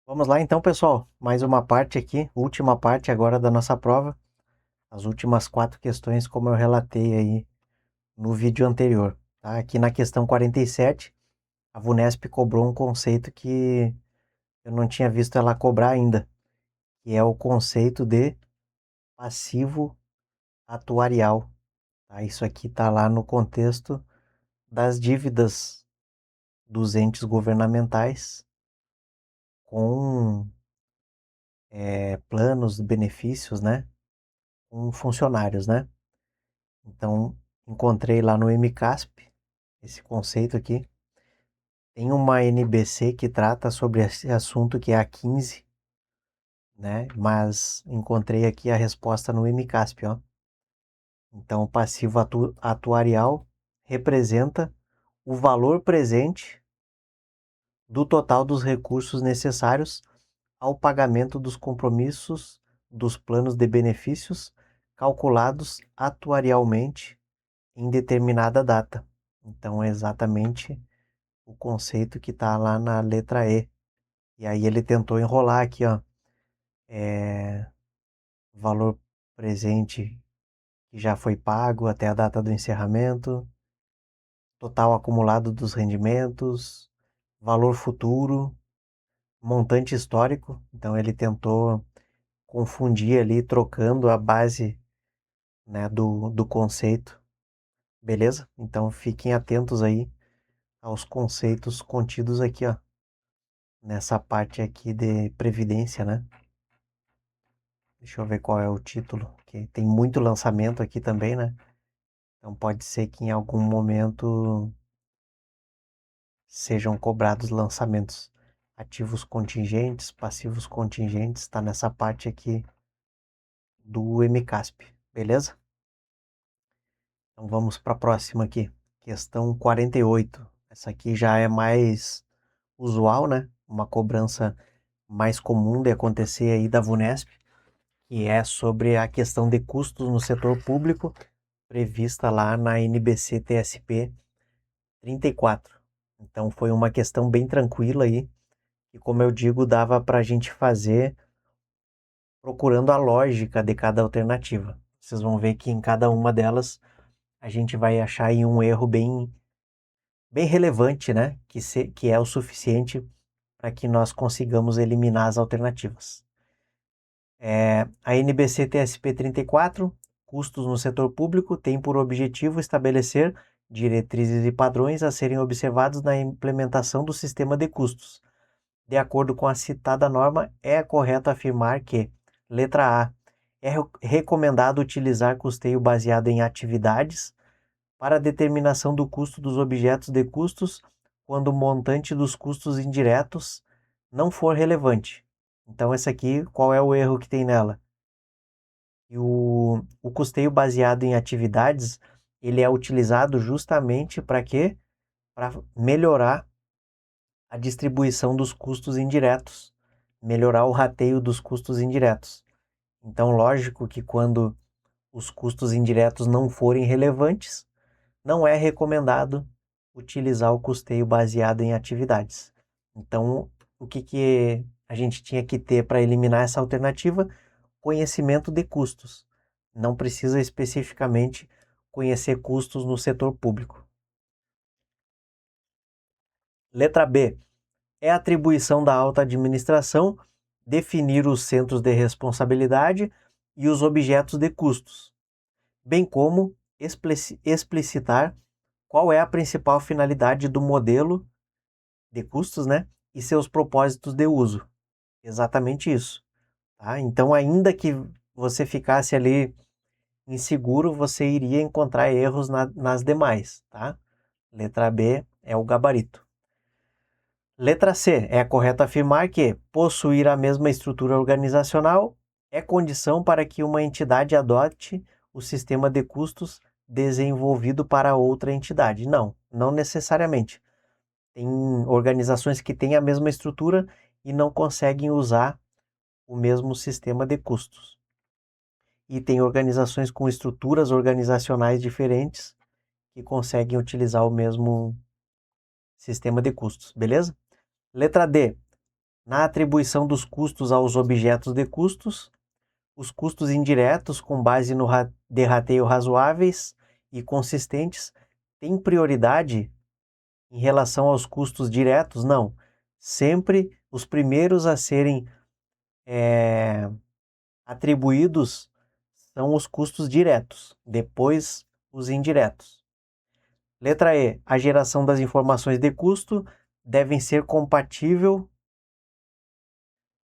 Vamos lá então, pessoal. Mais uma parte aqui, última parte agora da nossa prova. As últimas 4 questões, como eu relatei aí no vídeo anterior. Tá? Aqui na questão 47, a VUNESP cobrou um conceito que eu não tinha visto ela cobrar ainda, que é o conceito de passivo atuarial. Tá? Isso aqui está lá no contexto das dívidas dos entes governamentais com planos de benefícios, né? Com funcionários, né? Então, encontrei lá no MCASP esse conceito aqui. Tem uma NBC que trata sobre esse assunto, que é a 15, né? Mas encontrei aqui a resposta no MCASP, ó. Então, o passivo atuarial representa o valor presente do total dos recursos necessários ao pagamento dos compromissos dos planos de benefícios calculados atuarialmente em determinada data. Então, é exatamente o conceito que está lá na letra E. E aí ele tentou enrolar aqui, ó, valor presente que já foi pago até a data do encerramento, total acumulado dos rendimentos, valor futuro, montante histórico. Então ele tentou confundir ali, trocando a base, né, do conceito. Beleza? Então fiquem atentos aí aos conceitos contidos aqui, ó, nessa parte aqui de previdência, né? Deixa eu ver qual é o título, que tem muito lançamento aqui também, né? Então pode ser que em algum momento sejam cobrados lançamentos. Ativos contingentes, passivos contingentes, está nessa parte aqui do MCASP, beleza? Então vamos para a próxima aqui, questão 48. Essa aqui já é mais usual, né? Uma cobrança mais comum de acontecer aí da VUNESP, que é sobre a questão de custos no setor público, prevista lá na NBC TSP 34. Então foi uma questão bem tranquila aí, e como eu digo, dava para a gente fazer procurando a lógica de cada alternativa. Vocês vão ver que em cada uma delas a gente vai achar aí um erro bem relevante, né? Que é o suficiente para que nós consigamos eliminar as alternativas. A NBC TSP 34, custos no setor público, tem por objetivo estabelecer diretrizes e padrões a serem observados na implementação do sistema de custos. De acordo com a citada norma, é correto afirmar que, letra A, é recomendado utilizar custeio baseado em atividades para a determinação do custo dos objetos de custos quando o montante dos custos indiretos não for relevante. Então, essa aqui, qual é o erro que tem nela? E o custeio baseado em atividades, ele é utilizado justamente para quê? Para melhorar a distribuição dos custos indiretos, melhorar o rateio dos custos indiretos. Então, lógico que quando os custos indiretos não forem relevantes, não é recomendado utilizar o custeio baseado em atividades. Então, o que a gente tinha que ter para eliminar essa alternativa? Conhecimento de custos. Não precisa especificamente conhecer custos no setor público. Letra B. É atribuição da alta administração definir os centros de responsabilidade e os objetos de custos, bem como explicitar qual é a principal finalidade do modelo de custos, né? E seus propósitos de uso. Exatamente isso. Tá? Então, ainda que você ficasse ali inseguro, você iria encontrar erros nas demais, tá? Letra B é o gabarito. Letra C. É correto afirmar que possuir a mesma estrutura organizacional é condição para que uma entidade adote o sistema de custos desenvolvido para outra entidade. Não, não necessariamente. Tem organizações que têm a mesma estrutura e não conseguem usar o mesmo sistema de custos. E tem organizações com estruturas organizacionais diferentes que conseguem utilizar o mesmo sistema de custos, beleza? Letra D. Na atribuição dos custos aos objetos de custos, os custos indiretos com base no de rateio razoáveis e consistentes têm prioridade em relação aos custos diretos? Não. Sempre os primeiros a serem atribuídos são os custos diretos, depois os indiretos. Letra E. A geração das informações de custo devem ser compatível.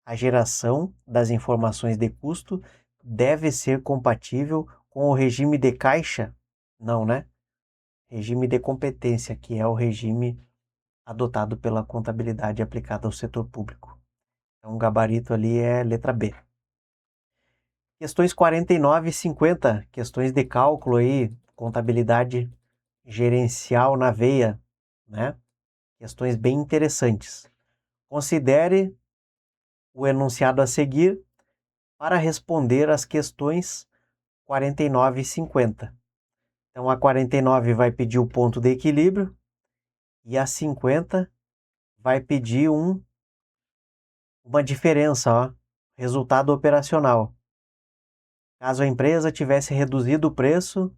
A geração das informações de custo deve ser compatível com o regime de caixa? Não, né? Regime de competência, que é o regime adotado pela contabilidade aplicada ao setor público. Então, o gabarito ali é letra B. Questões 49 e 50, questões de cálculo aí, contabilidade gerencial na veia, né? Questões bem interessantes. Considere o enunciado a seguir para responder às questões 49 e 50. Então, a 49 vai pedir o ponto de equilíbrio e a 50 vai pedir uma diferença, ó, resultado operacional. Caso a empresa tivesse reduzido o preço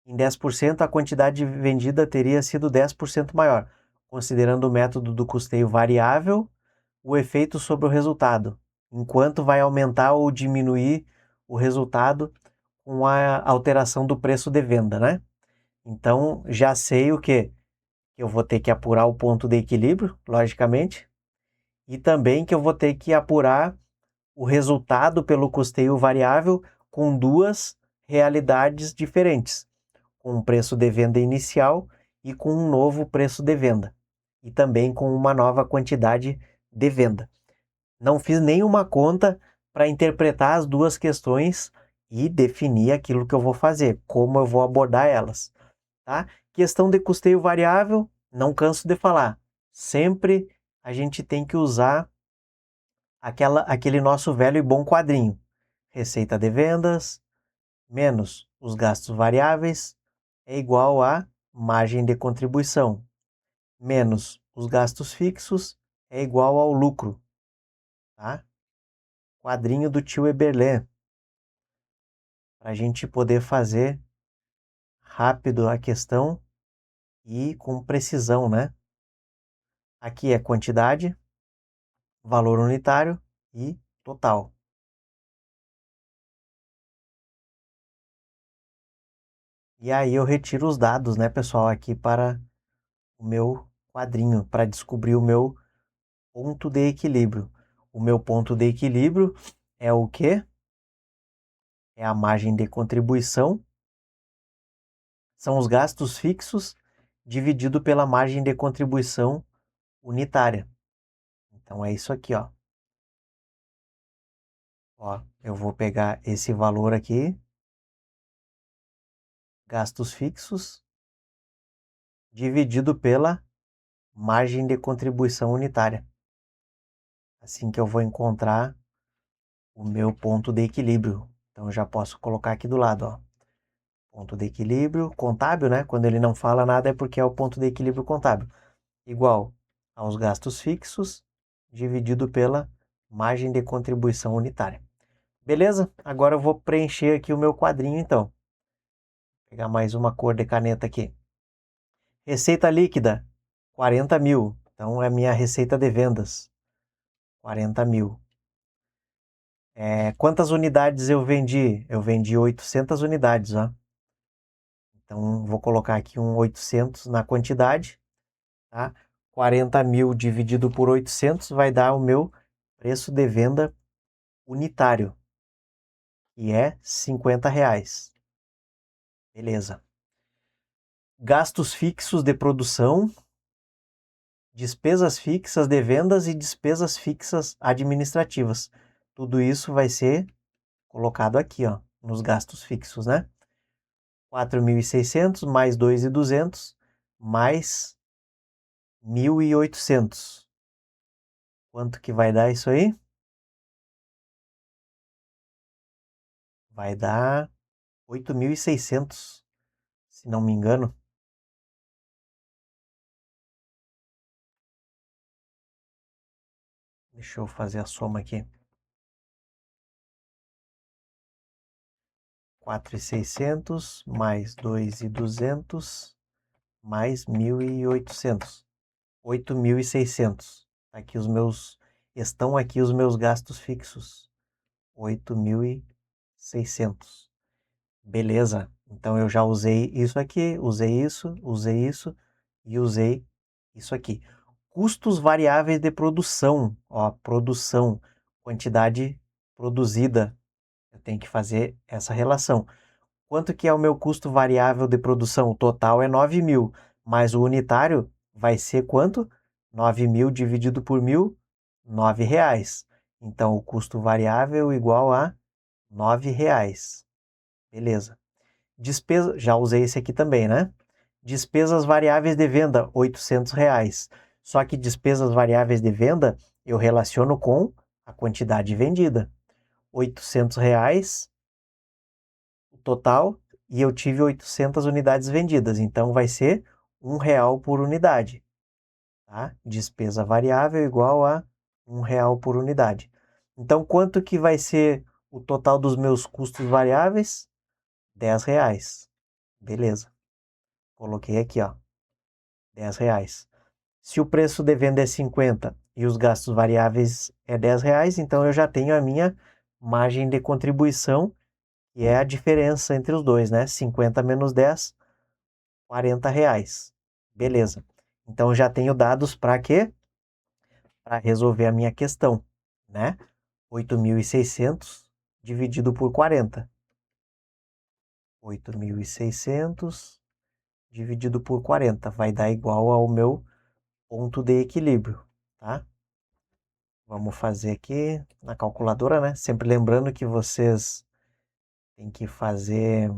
em 10%, a quantidade vendida teria sido 10% maior, considerando o método do custeio variável, o efeito sobre o resultado, enquanto vai aumentar ou diminuir o resultado com a alteração do preço de venda, né? Então, já sei o que eu vou ter que apurar o ponto de equilíbrio, logicamente, e também que eu vou ter que apurar o resultado pelo custeio variável com duas realidades diferentes, com um preço de venda inicial e com um novo preço de venda, e também com uma nova quantidade de venda. Não fiz nenhuma conta para interpretar as duas questões e definir aquilo que eu vou fazer, como eu vou abordar elas, tá? Questão de custeio variável, não canso de falar. Sempre a gente tem que usar aquele nosso velho e bom quadrinho. Receita de vendas menos os gastos variáveis é igual a margem de contribuição, menos os gastos fixos é igual ao lucro, tá? Quadrinho do tio Eberlé, para a gente poder fazer rápido a questão e com precisão, né? Aqui é quantidade, valor unitário e total. E aí eu retiro os dados, né, pessoal, aqui para o meu quadrinho, para descobrir o meu ponto de equilíbrio. O meu ponto de equilíbrio é o quê? É a margem de contribuição, são os gastos fixos dividido pela margem de contribuição unitária. Então é isso aqui, ó. Ó, eu vou pegar esse valor aqui, gastos fixos, dividido pela margem de contribuição unitária. Assim que eu vou encontrar o meu ponto de equilíbrio. Então eu já posso colocar aqui do lado, ó. Ponto de equilíbrio contábil, né? Quando ele não fala nada é porque é o ponto de equilíbrio contábil. Igual aos gastos fixos dividido pela margem de contribuição unitária. Beleza? Agora eu vou preencher aqui o meu quadrinho, então. Vou pegar mais uma cor de caneta aqui. Receita líquida, 40 mil. Então é a minha receita de vendas, 40 mil. Quantas unidades eu vendi? Eu vendi 800 unidades, ó. Então vou colocar aqui um 800 na quantidade, tá? 40 mil dividido por 800 vai dar o meu preço de venda unitário, que é R$ 50. Beleza. Gastos fixos de produção, despesas fixas de vendas e despesas fixas administrativas. Tudo isso vai ser colocado aqui, ó, nos gastos fixos, né? 4.600 mais 2.200 mais 1.800. Quanto que vai dar isso aí? Vai dar 8.600, se não me engano. Deixa eu fazer a soma aqui. 4.600 mais 2.200 mais 1.800. 8.600. Aqui estão aqui os meus gastos fixos. 8.600. Beleza. Então eu já usei isso aqui, usei isso e usei isso aqui. Custos variáveis de produção. Ó, produção, quantidade produzida. Eu tenho que fazer essa relação. Quanto que é o meu custo variável de produção? O total é 9.000, mas o unitário vai ser quanto? 9.000 dividido por 1.000, R$ 9. Então, o custo variável igual a R$ 9. Beleza. Despesa, já usei esse aqui também, né? Despesas variáveis de venda, R$ 800. Só que despesas variáveis de venda eu relaciono com a quantidade vendida. R$ 800 total e eu tive 800 unidades vendidas, então vai ser R$ 1 por unidade. Tá? Despesa variável igual a R$ 1 por unidade. Então, quanto que vai ser o total dos meus custos variáveis? R$ 10. Beleza. Coloquei aqui, ó. R$ 10. Se o preço de venda é 50 e os gastos variáveis é R$ 10, então eu já tenho a minha margem de contribuição, que é a diferença entre os dois, né? 50 menos 10, R$ 40. Beleza. Então eu já tenho dados para quê? Para resolver a minha questão, né? 8.600 dividido por 40. 8.600 dividido por 40 vai dar igual ao meu ponto de equilíbrio, tá? Vamos fazer aqui na calculadora, né? Sempre lembrando que vocês têm que fazer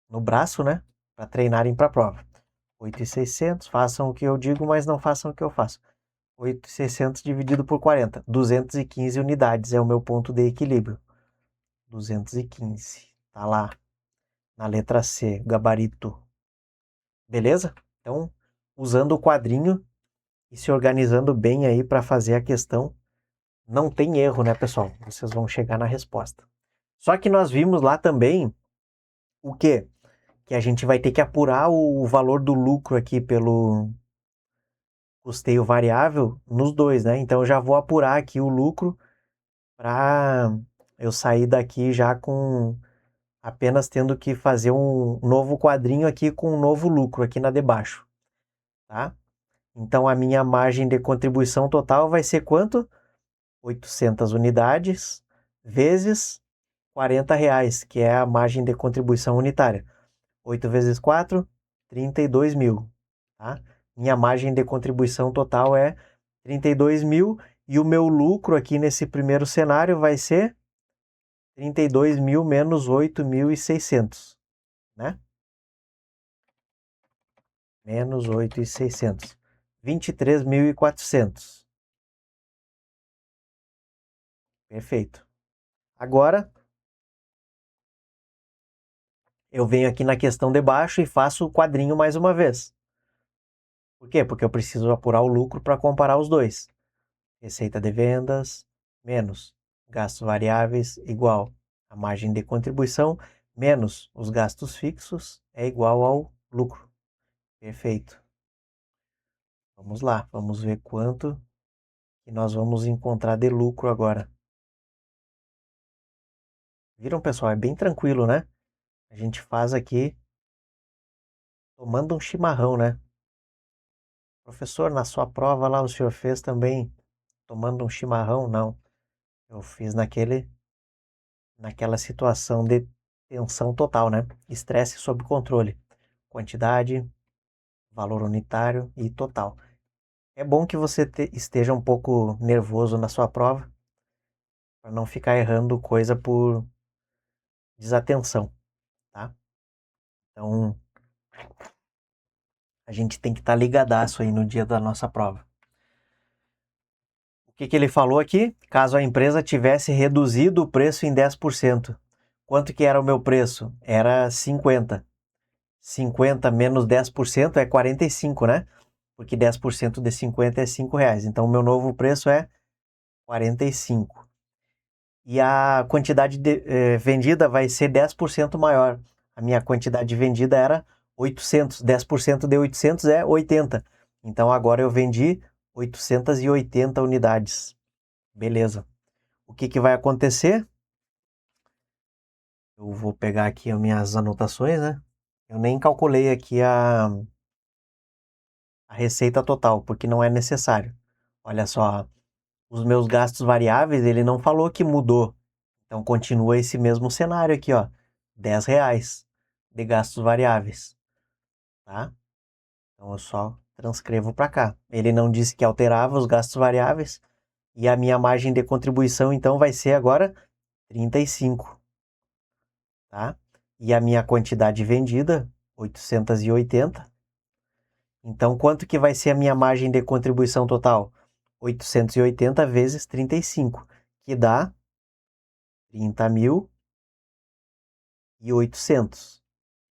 no braço, né? Para treinarem para a prova. 8.600, façam o que eu digo, mas não façam o que eu faço. 8.600 dividido por 40. 215 unidades é o meu ponto de equilíbrio. 215. Tá lá. Na letra C, gabarito. Beleza? Então, usando o quadrinho e se organizando bem aí para fazer a questão, não tem erro, né, pessoal? Vocês vão chegar na resposta. Só que nós vimos lá também o quê? Que a gente vai ter que apurar o valor do lucro aqui pelo custeio variável nos dois, né? Então eu já vou apurar aqui o lucro para eu sair daqui já com apenas tendo que fazer um novo quadrinho aqui com um novo lucro aqui na de baixo, tá? Então a minha margem de contribuição total vai ser quanto? 800 unidades vezes R$ 40, que é a margem de contribuição unitária. 8 vezes 4, 32.000, tá? Minha margem de contribuição total é 32.000 e o meu lucro aqui nesse primeiro cenário vai ser 32.000 menos 8.600, né? Menos 8.600. 23.400. Perfeito. Agora, eu venho aqui na questão de baixo e faço o quadrinho mais uma vez. Por quê? Porque eu preciso apurar o lucro para comparar os dois. Receita de vendas menos gastos variáveis igual a margem de contribuição menos os gastos fixos é igual ao lucro. Perfeito. Vamos lá, vamos ver quanto que nós vamos encontrar de lucro agora. Viram, pessoal? É bem tranquilo, né? A gente faz aqui tomando um chimarrão, né? Professor, na sua prova lá o senhor fez também tomando um chimarrão? Não. Eu fiz naquela situação de tensão total, né? Estresse sob controle. Quantidade, valor unitário e total. É bom que você esteja um pouco nervoso na sua prova, para não ficar errando coisa por desatenção, tá? Então, a gente tem que estar ligadaço aí no dia da nossa prova. O que ele falou aqui? Caso a empresa tivesse reduzido o preço em 10%. Quanto que era o meu preço? Era 50. 50 menos 10% é 45, né? porque 10% de 50 é R$5. Então, o meu novo preço é 45. E a quantidade vendida vai ser 10% maior. A minha quantidade vendida era 800. 10% de 800 é 80. Então, agora eu vendi 880 unidades. Beleza. O que vai acontecer? Eu vou pegar aqui as minhas anotações, né? Eu nem calculei aqui a receita total, porque não é necessário. Olha só, os meus gastos variáveis, ele não falou que mudou. Então continua esse mesmo cenário aqui, ó. R$10 de gastos variáveis, tá? Então eu só transcrevo para cá. Ele não disse que alterava os gastos variáveis e a minha margem de contribuição então vai ser agora 35, tá? E a minha quantidade vendida, 880. Então quanto que vai ser a minha margem de contribuição total? 880 vezes 35, que dá 30.800.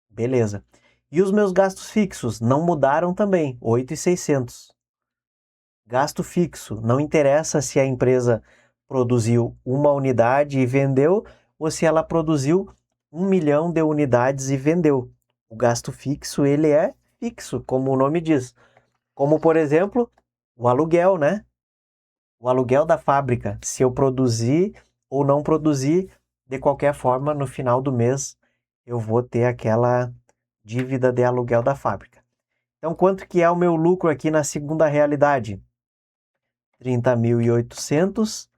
Beleza. E os meus gastos fixos não mudaram também, 8.600. Gasto fixo, não interessa se a empresa produziu uma unidade e vendeu ou se ela produziu 1 milhão de unidades e vendeu. O gasto fixo, ele é fixo, como o nome diz. Como, por exemplo, o aluguel, né? O aluguel da fábrica. Se eu produzir ou não produzir, de qualquer forma, no final do mês, eu vou ter aquela dívida de aluguel da fábrica. Então, quanto que é o meu lucro aqui na segunda realidade? 30.800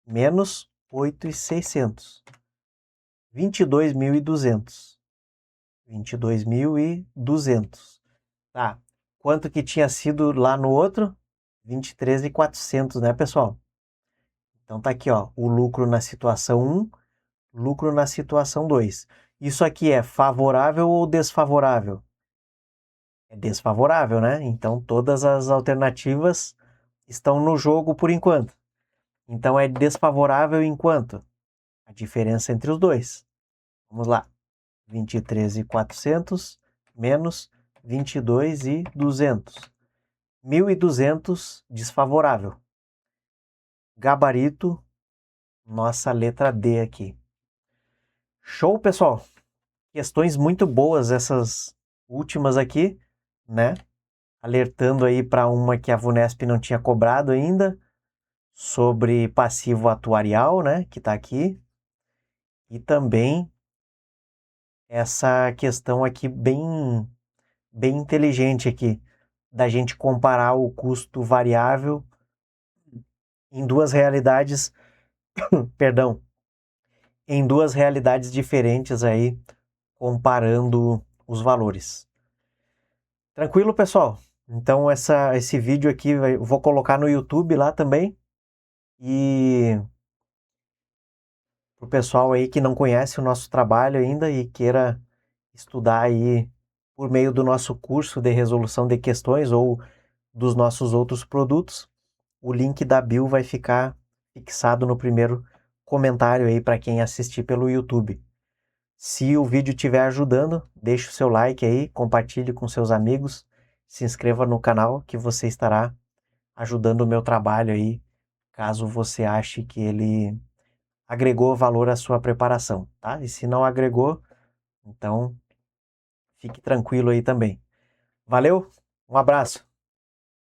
menos 8.600. 22.200. 22.200. Tá. Quanto que tinha sido lá no outro? 23.400, né, pessoal? Então tá aqui, ó, o lucro na situação 1, lucro na situação 2. Isso aqui é favorável ou desfavorável? É desfavorável, né? Então todas as alternativas estão no jogo por enquanto. Então é desfavorável enquanto? A diferença entre os dois. Vamos lá. 23.400 menos 22.200. 1.200 desfavorável. Gabarito, nossa letra D aqui. Show, pessoal? Questões muito boas essas últimas aqui, né? Alertando aí para uma que a Vunesp não tinha cobrado ainda, sobre passivo atuarial, né? Que está aqui. E também essa questão aqui bem inteligente aqui, da gente comparar o custo variável em duas realidades, perdão, em duas realidades diferentes aí, comparando os valores. Tranquilo, pessoal? Então esse vídeo aqui eu vou colocar no YouTube lá também. E pro pessoal aí que não conhece o nosso trabalho ainda e queira estudar aí por meio do nosso curso de resolução de questões ou dos nossos outros produtos, o link da bio vai ficar fixado no primeiro comentário aí para quem assistir pelo YouTube. Se o vídeo estiver ajudando, deixe o seu like aí, compartilhe com seus amigos, se inscreva no canal que você estará ajudando o meu trabalho aí, caso você ache que ele agregou valor à sua preparação, tá? E se não agregou, então fique tranquilo aí também. Valeu, um abraço!